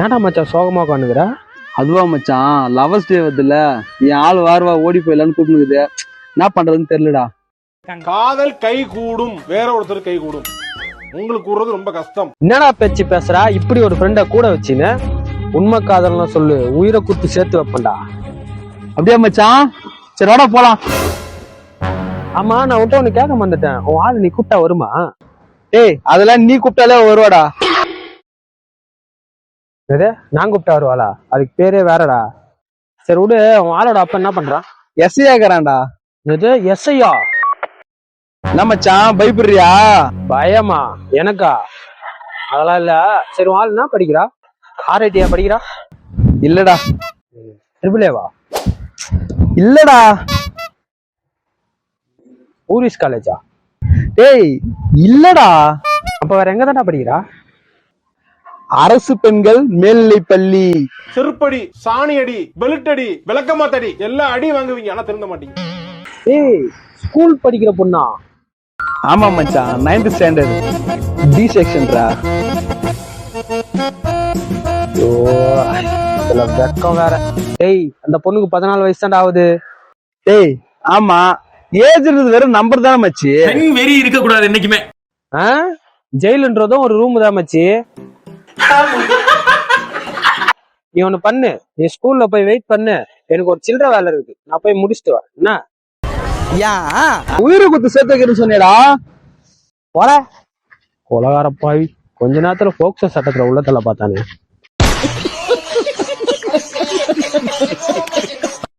ஏன்டா மச்சான் சோகமா உட்காந்துக்கிற? அதுவா மச்சான், லவர்ஸ் டே வருதுல்ல, என் ஆள் வாரவா ஓடி போயிடலான்னு கூப்பிடுது. என்ன பண்றதுன்னு தெரியலடா. காதல் கை கூடும், வேற ஒருத்தர் கை கூடும், உங்களுக்கு கூடுறது ரொம்ப கஷ்டம். என்னடா பேச்சு பேசுறா? இப்படி ஒரு ஃப்ரெண்ட கூட வச்சுன்னு உண்மை காதல்லாம் சொல்லு, உயிரை குத்து சேர்த்து வைப்பேன்டா. அப்படியா மச்சான்? சரி வாடா போலாம். ஆமா, நான் விட்டு ஒண்ணு கேட்க வந்துட்டேன். உன் ஆள் நீ கூப்பிட்டா வருமா? ஏய், அதெல்லாம் நீ கூப்பிட்டாலே வருவாடா. நான் கூப்பிட்டா வருவாளா? அதுக்கு பேரே வேறடா. சரி விடு. உன் ஆளோட அப்ப என்ன பண்றான்? எஸ்ஐ ஆகிறான்டா. இது எஸ்ஐயா? என்ன மச்சான் பயப்படுறியா? பயமா எனக்கா? அதெல்லாம் இல்ல. சரி உன் ஆள் என்ன படிக்கிறா? RIT படிக்கிறா? இல்லடா. ட்ரிபிள்-ஏவா? இல்லடா. ஊரிஸ் காலேஜா? டேய் இல்லடா. அப்ப வேற எங்க தானே படிக்கிறா? அரசு பெண்கள் மேல்நிலை பள்ளி. செருப்படி, சாணி அடி, பெல்ட் அடி, விளக்கமாத்தடி, எல்லா அடி வாங்குவீங்க, ஆனா திருந்த மாட்டீங்க. ஏய், ஸ்கூல் படிக்கிற பொண்ணா? ஆமா மச்சான், 9th ஸ்டாண்டர்ட் D செக்ஷன்டா. வெக்கம் வேற. டேய், அந்த பொண்ணுக்கு 14 வயசு தான்டா ஆகுது. டேய் ஆமா, ஏஜ் இருந்தது வேற நம்பர் தானே மச்சி. பெண் வெறி இருக்க கூடாது என்னைக்குமே. ஜெயிலுன்றதும் ஒரு ரூம் தான் மச்சி. நீ ஒண்ணு பண்ணு, நீ ஸ்கூல்ல போய் வெயிட் பண்ணு. எனக்கு ஒரு சில்லற வேலை இருக்கு, நான் போய் முடிச்சுட்டு வரேன். என்ன உயிரை குத்து சேர்த்து வைக்கிறேன்னு சொன்னேடா. போல கொலகார பாவி, கொஞ்ச நேரத்துல போக்சோ சட்டத்துல உள்ளத்துல பார்த்தானே.